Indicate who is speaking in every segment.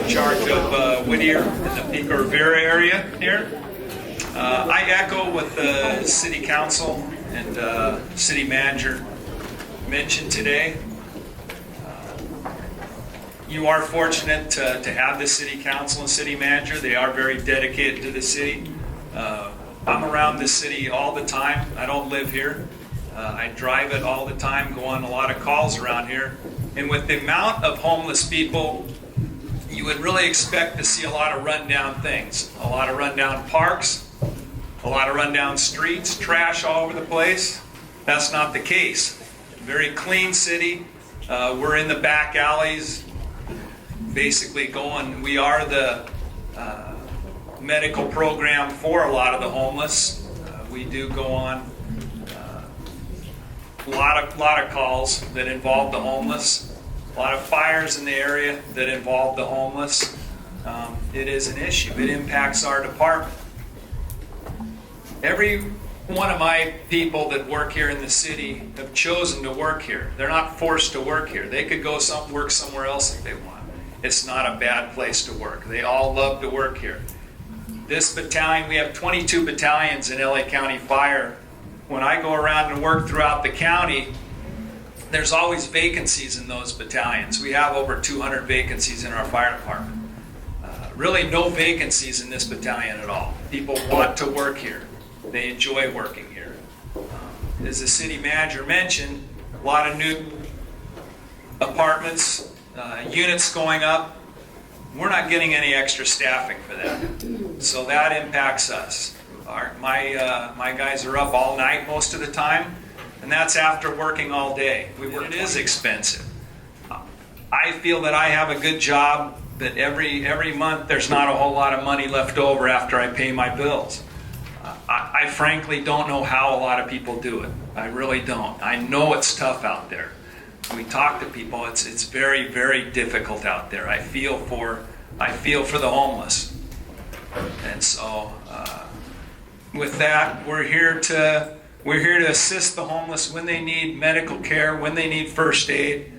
Speaker 1: in charge of Whittier in the Pico Rivera area here. I echo what the City Council and City Manager mentioned today. You are fortunate to have the City Council and City Manager. They are very dedicated to the city. I'm around the city all the time. I don't live here. I drive it all the time, go on a lot of calls around here. And with the amount of homeless people, you would really expect to see a lot of rundown things. A lot of rundown parks, a lot of rundown streets, trash all over the place. That's not the case. Very clean city. We're in the back alleys, basically going, we are the medical program for a lot of the homeless. We do go on a lot of calls that involve the homeless, a lot of fires in the area that involve the homeless. It is an issue. It impacts our department. Every one of my people that work here in the city have chosen to work here. They're not forced to work here. They could go work somewhere else if they want. It's not a bad place to work. They all love to work here. This battalion, we have 22 battalions in LA County Fire. When I go around and work throughout the county, there's always vacancies in those battalions. We have over 200 vacancies in our fire department. Really no vacancies in this battalion at all. People want to work here. They enjoy working here. As the city manager mentioned, a lot of new apartments, units going up. We're not getting any extra staffing for that. So that impacts us. My guys are up all night most of the time, and that's after working all day. It is expensive. I feel that I have a good job, that every month there's not a whole lot of money left over after I pay my bills. I frankly don't know how a lot of people do it. I really don't. I know it's tough out there. When we talk to people, it's very, very difficult out there. I feel for the homeless. And so with that, we're here to assist the homeless when they need medical care, when they need first aid.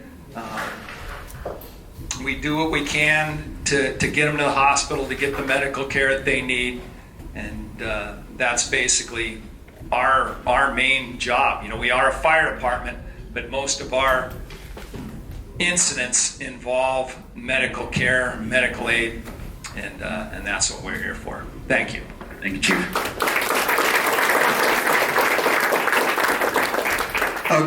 Speaker 1: We do what we can to get them to the hospital, to get the medical care that they need, and that's basically our main job. You know, we are a fire department, but most of our incidents involve medical care, medical aid, and that's what we're here for. Thank you.
Speaker 2: Thank you, Chief.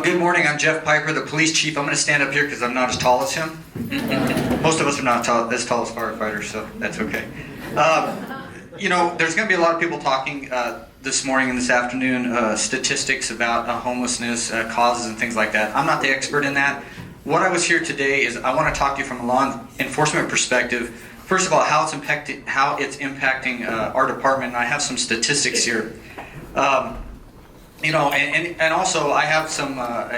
Speaker 2: Good morning. I'm Jeff Piper, the police chief. I'm going to stand up here because I'm not as tall as him. Most of us are not as tall as firefighters, so that's okay. You know, there's going to be a lot of people talking this morning and this afternoon, statistics about homelessness, causes and things like that. I'm not the expert in that. What I was here today is I want to talk to you from a law enforcement perspective. First of all, how it's impacting our department, and I have some statistics here. You know, and also I have some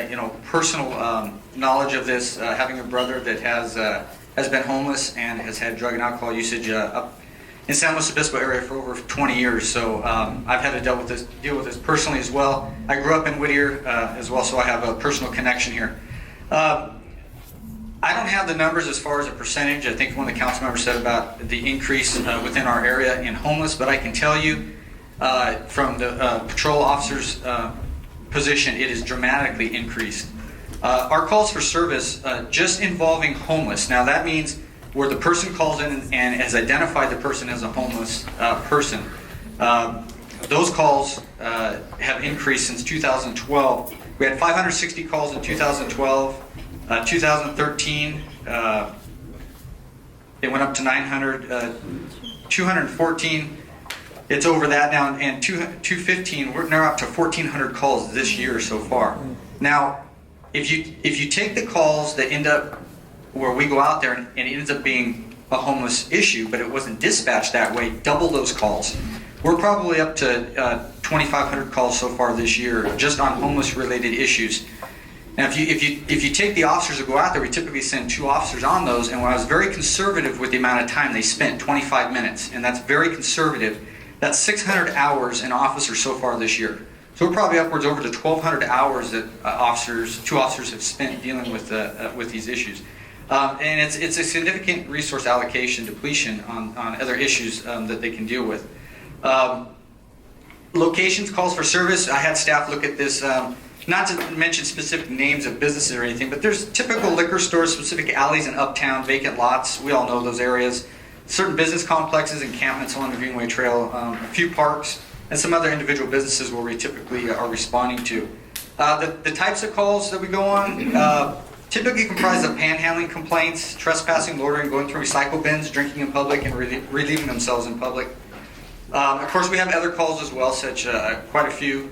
Speaker 2: you know, personal knowledge of this, having a brother that has been homeless and has had drug and alcohol usage up in San Luis Obispo area for over 20 years. So I've had to deal with this personally as well. I grew up in Whittier as well, so I have a personal connection here. I don't have the numbers as far as a percentage. I think one of the council members said about the increase within our area in homeless, but I can tell you from the patrol officer's position, it is dramatically increased. Our calls for service just involving homeless. Now that means where the person calls in and has identified the person as a homeless person. Those calls have increased since 2012. We had 560 calls in 2012. 2013, it went up to 900. 214, it's over that now. And 215, we're now up to 1,400 calls this year so far. Now, if you take the calls that end up where we go out there and it ends up being a homeless issue, but it wasn't dispatched that way, double those calls. We're probably up to 2,500 calls so far this year just on homeless related issues. Now, if you take the officers that go out there, we typically send 2 officers on those, and when I was very conservative with the amount of time they spent, 25 minutes, and that's very conservative. That's 600 hours an officer so far this year. So we're probably upwards over to 1,200 hours that 2 officers have spent dealing with these issues. And it's a significant resource allocation depletion on other issues that they can deal with. Locations, calls for service. I had staff look at this, not to mention specific names of businesses or anything, but there's typical liquor stores, specific alleys in uptown, vacant lots. We all know those areas. Certain business complexes, encampments along the Greenway Trail, a few parks, and some other individual businesses where we typically are responding to. The types of calls that we go on typically comprise of panhandling complaints, trespassing, loitering, going through recycle bins, drinking in public, and relieving themselves in public. Of course, we have other calls as well, quite a few,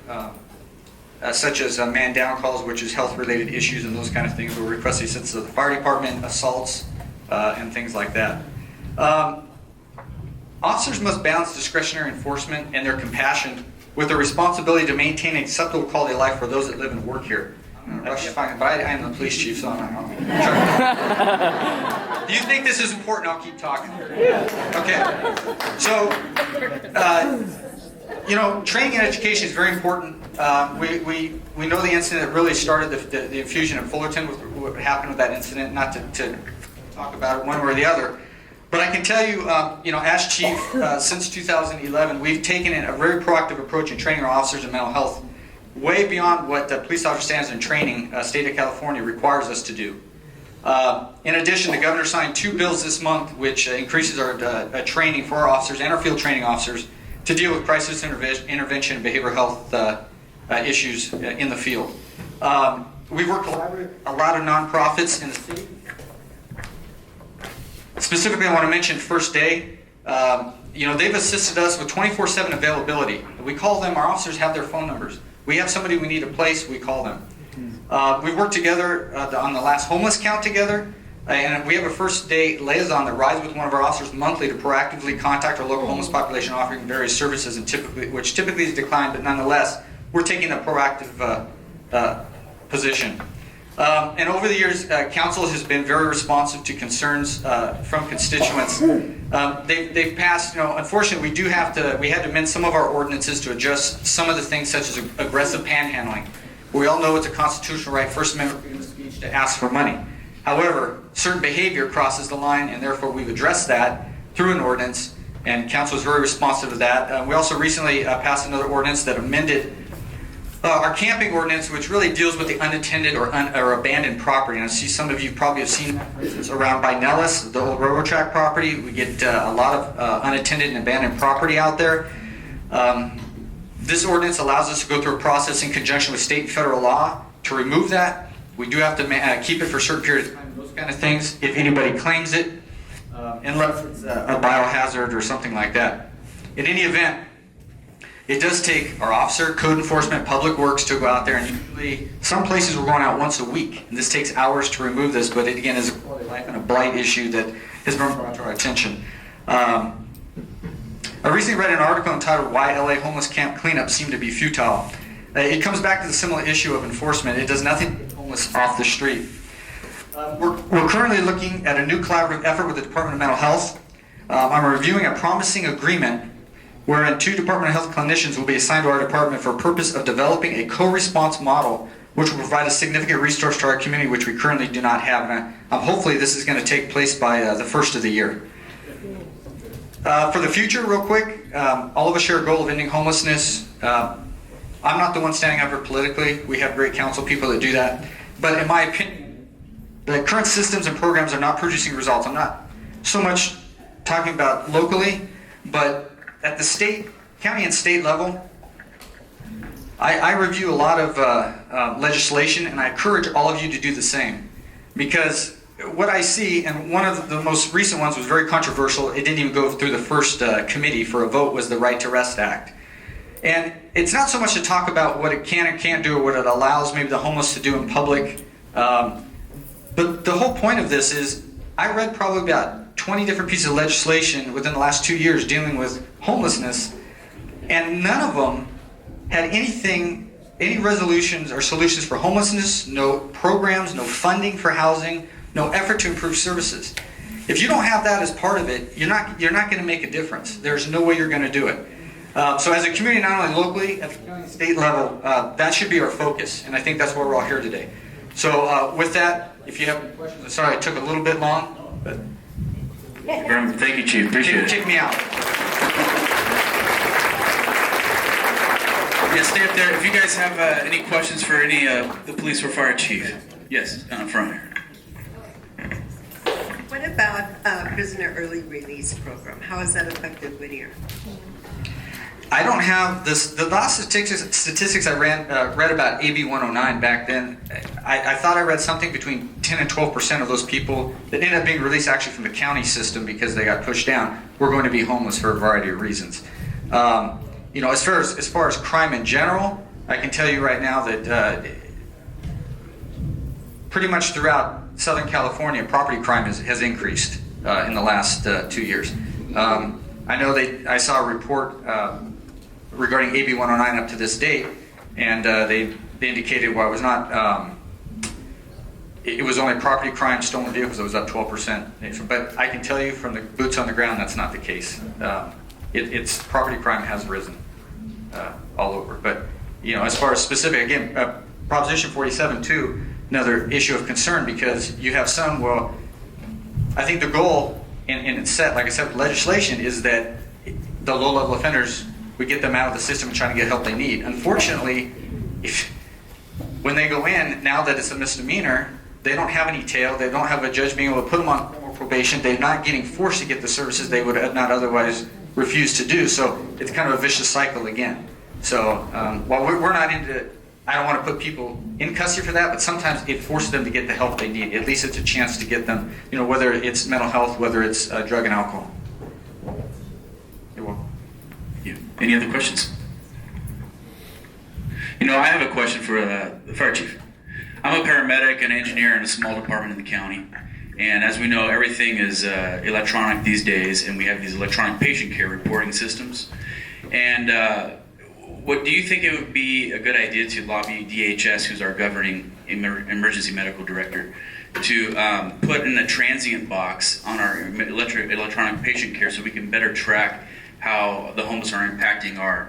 Speaker 2: such as man down calls, which is health-related issues and those kind of things, where we request the assistance of the fire department, assaults, and things like that. Officers must balance discretionary enforcement and their compassion with their responsibility to maintain an acceptable quality of life for those that live and work here. That's fine, but I am the police chief, so I'm Do you think this is important? I'll keep talking. Okay. So, training and education is very important. We know the incident that really started the infusion in Fullerton, with what happened with that incident, not to talk about it one way or the other. But I can tell you, as chief, since 2011, we've taken a very proactive approach in training our officers in mental health, way beyond what the police officer standards and training state of California requires us to do. In addition, the governor signed 2 bills this month, which increases our training for our officers and our field training officers to deal with crisis intervention and behavioral health issues in the field. We work with a lot of nonprofits in the city. Specifically, I want to mention First Day. They've assisted us with 24/7 availability. We call them, our officers have their phone numbers. We have somebody we need a place, we call them. We worked together on the last homeless count together, and we have a First Day liaison that rides with one of our officers monthly to proactively contact our local homeless population, offering various services, which typically is declined, but nonetheless, we're taking a proactive position. And over the years, council has been very responsive to concerns from constituents. They've passed, unfortunately, we had to amend some of our ordinances to adjust some of the things such as aggressive panhandling. We all know it's a constitutional right, First Amendment freedom of speech, to ask for money. However, certain behavior crosses the line, and therefore we've addressed that through an ordinance, and council is very responsive to that. We also recently passed another ordinance that amended our camping ordinance, which really deals with the unattended or abandoned property. And I see some of you probably have seen that, for instance, around by Nellis, the old railroad track property. We get a lot of unattended and abandoned property out there. This ordinance allows us to go through a process in conjunction with state and federal law to remove that. We do have to keep it for a certain period of time, those kind of things, if anybody claims it, unless it's a biohazard or something like that. In any event, it does take our officer, code enforcement, public works to go out there, and usually some places we're going out once a week. And this takes hours to remove this, but it again is a quality of life and a blight issue that has been brought to our attention. I recently read an article entitled "Why LA Homeless Camp Cleanup Seemed to Be Futile." It comes back to the similar issue of enforcement. It does nothing to get homeless off the street. We're currently looking at a new collaborative effort with the Department of Mental Health. I'm reviewing a promising agreement wherein 2 Department of Health clinicians will be assigned to our department for the purpose of developing a co-response model which will provide a significant resource to our community, which we currently do not have. And hopefully this is going to take place by the first of the year. For the future, real quick, all of us share a goal of ending homelessness. I'm not the one standing up here politically. We have great council people that do that. But in my opinion, the current systems and programs are not producing results. I'm not so much talking about locally, but at the state, county and state level, I review a lot of legislation, and I encourage all of you to do the same. Because what I see, and one of the most recent ones was very controversial, it didn't even go through the first committee for a vote, was the Right to Rest Act. And it's not so much to talk about what it can and can't do or what it allows maybe the homeless to do in public. But the whole point of this is, I read probably about 20 different pieces of legislation within the last 2 years dealing with homelessness, and none of them had any resolutions or solutions for homelessness, no programs, no funding for housing, no effort to improve services. If you don't have that as part of it, you're not going to make a difference. There's no way you're going to do it. So as a community, not only locally, at the county and state level, that should be our focus, and I think that's why we're all here today. So with that, if you have any questions, sorry I took a little bit long, but
Speaker 3: Thank you, Chief. Appreciate it.
Speaker 2: kick me out.
Speaker 3: Yeah, stay up there. If you guys have any questions for any the police or fire chief, yes, down front here.
Speaker 4: What about prisoner early release program? How has that affected Whittier?
Speaker 2: I don't have this. The last statistics I read about AB 109 back then. I thought I read something between 10 and 12% of those people that ended up being released actually from the county system because they got pushed down were going to be homeless for a variety of reasons. You know, as far as crime in general, I can tell you right now that pretty much throughout Southern California, property crime has increased in the last 2 years. I know I saw a report regarding AB 109 up to this date, and they indicated while it was not, it was only property crime, stolen vehicles that was up 12%. But I can tell you from the boots on the ground, that's not the case. It's property crime has risen all over. But you know, as far as specific, again, Proposition 47 too, another issue of concern because you have some. Well, I think the goal, and it's set, like I said, with legislation, is that the low-level offenders, we get them out of the system and try to get help they need. Unfortunately, when they go in, now that it's a misdemeanor, they don't have any tail. They don't have a judge being able to put them on criminal probation. They're not getting forced to get the services they would have not otherwise refused to do. So it's kind of a vicious cycle again. So while we're not into, I don't want to put people in custody for that, but sometimes it forces them to get the help they need. At least it's a chance to get them, you know, whether it's mental health, whether it's drug and alcohol. You're welcome.
Speaker 3: Yeah. Any other questions? You know, I have a question for the fire chief. I'm a paramedic and engineer in a small department in the county. And as we know, everything is electronic these days, and we have these electronic patient care reporting systems. And what do you think it would be a good idea to lobby DHS, who's our governing emergency medical director, to put in a transient box on our electronic patient care so we can better track how the homeless are impacting our